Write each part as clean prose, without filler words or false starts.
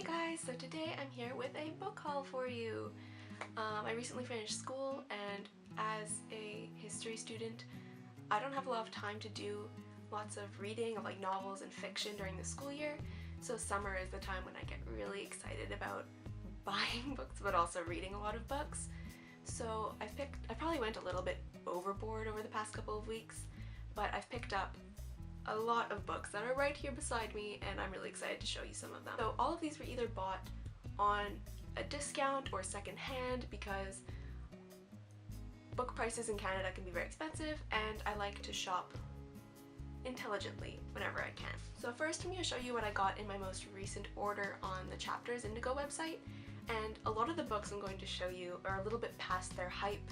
Hey guys, so today I'm here with a book haul for you. I recently finished school, and as a history student, I don't have a lot of time to do lots of reading of like novels and fiction during the school year, so summer is the time when I get really excited about buying books but also reading a lot of books. So I probably went a little bit overboard over the past couple of weeks, but I've picked up a lot of books that are right here beside me, and I'm really excited to show you some of them. So all of these were either bought on a discount or secondhand because book prices in Canada can be very expensive, and I like to shop intelligently whenever I can. So first I'm going to show you what I got in my most recent order on the Chapters Indigo website, and a lot of the books I'm going to show you are a little bit past their hype.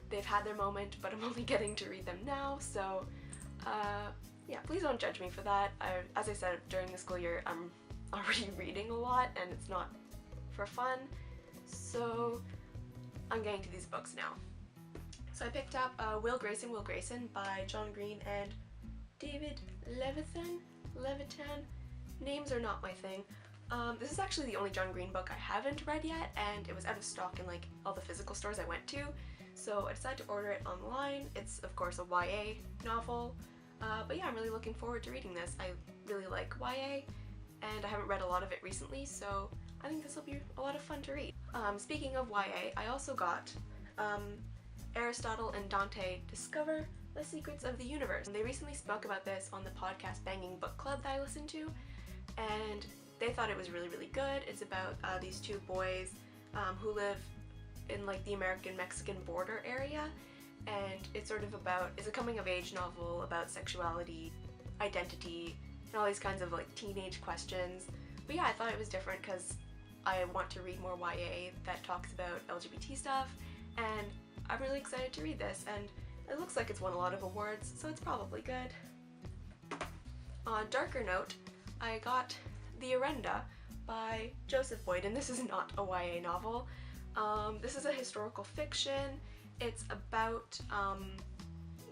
They've had their moment, but I'm only getting to read them now, so yeah, please don't judge me for that. As I said, during the school year I'm already reading a lot and it's not for fun, so I'm getting to these books now. So I picked up Will Grayson by John Green and David Levitan. Names are not my thing. This is actually the only John Green book I haven't read yet, and it was out of stock in like all the physical stores I went to, so I decided to order it online. It's of course a YA novel. But yeah, I'm really looking forward to reading this. I really like YA, and I haven't read a lot of it recently, so I think this will be a lot of fun to read. Speaking of YA, I also got Aristotle and Dante Discover the Secrets of the Universe. And they recently spoke about this on the podcast Banging Book Club that I listened to, and they thought it was really, really good. It's about these two boys who live in like the American-Mexican border area, and it's sort of about, it's a coming-of-age novel about sexuality, identity, and all these kinds of like teenage questions. But yeah, I thought it was different because I want to read more YA that talks about LGBT stuff, and I'm really excited to read this, and it looks like it's won a lot of awards, so it's probably good. On a darker note, I got The Orenda by Joseph Boyd, and this is not a YA novel. This is a historical fiction. It's about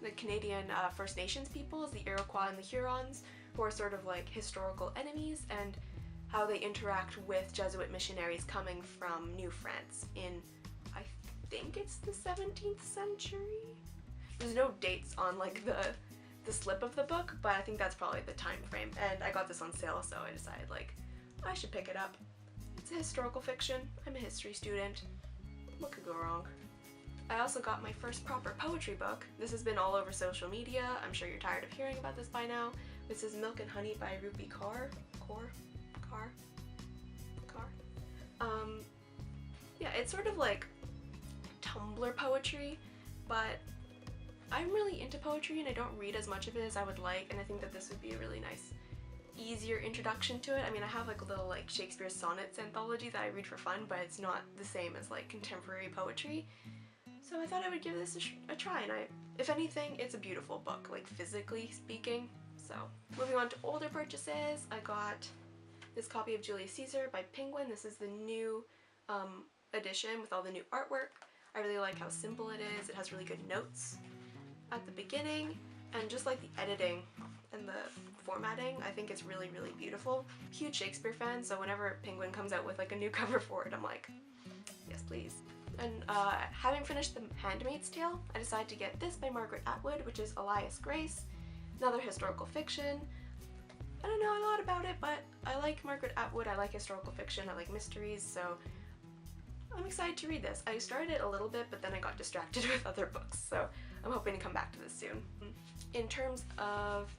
the Canadian First Nations peoples, the Iroquois and the Hurons, who are sort of like historical enemies, and how they interact with Jesuit missionaries coming from New France in, I think it's the 17th century? There's no dates on like the slip of the book, but I think that's probably the time frame, and I got this on sale, so I decided like I should pick it up. It's a historical fiction. I'm a history student. What could go wrong? I also got my first proper poetry book. This has been all over social media. I'm sure you're tired of hearing about this by now. This is Milk and Honey by Ruby Kaur. Yeah, it's sort of like Tumblr poetry, but I'm really into poetry and I don't read as much of it as I would like, and I think that this would be a really nice, easier introduction to it. I mean, I have like a little like Shakespeare sonnets anthology that I read for fun, but it's not the same as like contemporary poetry. So I thought I would give this a try, and if anything, it's a beautiful book, like physically speaking. So moving on to older purchases, I got this copy of Julius Caesar by Penguin. This is the new edition with all the new artwork. I really like how simple it is. It has really good notes at the beginning, and just like the editing and the formatting, I think it's really, really beautiful. Huge Shakespeare fan, so whenever Penguin comes out with like a new cover for it, I'm like, yes please. And having finished The Handmaid's Tale, I decided to get this by Margaret Atwood, which is Elias Grace, another historical fiction. I don't know a lot about it, but I like Margaret Atwood, I like historical fiction, I like mysteries, so I'm excited to read this. I started it a little bit, but then I got distracted with other books, so I'm hoping to come back to this soon. In terms of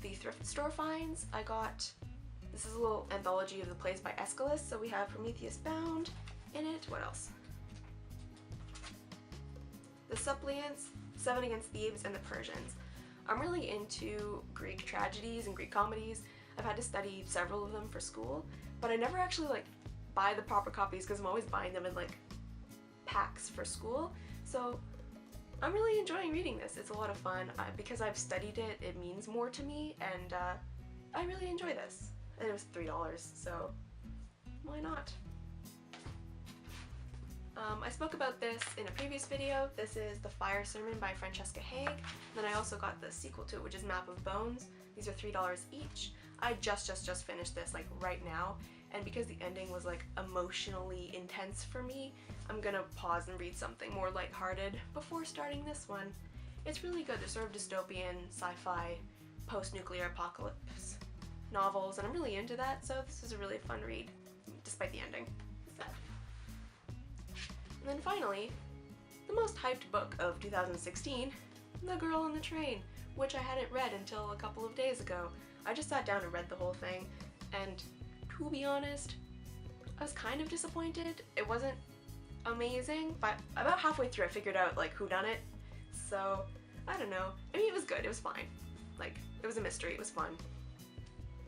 the thrift store finds, I got, this is a little anthology of the plays by Aeschylus, so we have Prometheus Bound in it. What else? The Suppliants, Seven Against Thebes, and the Persians. I'm really into Greek tragedies and Greek comedies. I've had to study several of them for school, but I never actually like buy the proper copies because I'm always buying them in like packs for school. So I'm really enjoying reading this. It's a lot of fun. Because I've studied it, it means more to me, and I really enjoy this. And it was $3, so why not? I spoke about this in a previous video. This is The Fire Sermon by Francesca Haig. Then I also got the sequel to it, which is Map of Bones. These are $3 each. I just finished this like right now, and because the ending was like emotionally intense for me, I'm gonna pause and read something more lighthearted before starting this one. It's really good. They're sort of dystopian, sci-fi, post-nuclear apocalypse novels, and I'm really into that, so this is a really fun read, despite the ending. And then finally, the most hyped book of 2016, The Girl on the Train, which I hadn't read until a couple of days ago. I just sat down and read the whole thing, and to be honest, I was kind of disappointed. It wasn't amazing, but about halfway through I figured out like whodunit, so I don't know. I mean, it was good, it was fine. Like, it was a mystery, it was fun.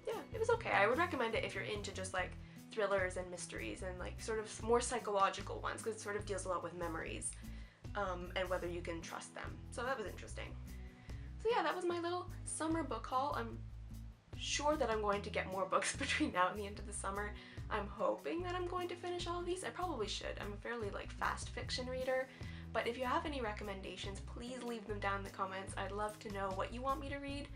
Yeah, it was okay. I would recommend it if you're into just like thrillers and mysteries and like sort of more psychological ones, because it sort of deals a lot with memories and whether you can trust them. So that was interesting. So yeah, that was my little summer book haul. I'm sure that I'm going to get more books between now and the end of the summer. I'm hoping that I'm going to finish all of these. I probably should. I'm a fairly like fast fiction reader, but if you have any recommendations, please leave them down in the comments. I'd love to know what you want me to read.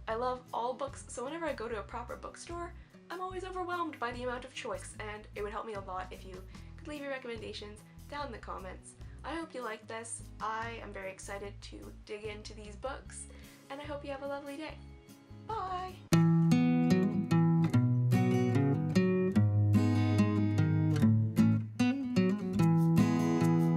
I love all books, so whenever I go to a proper bookstore, I'm always overwhelmed by the amount of choice, and it would help me a lot if you could leave your recommendations down in the comments. I hope you like this. I am very excited to dig into these books, and I hope you have a lovely day. Bye!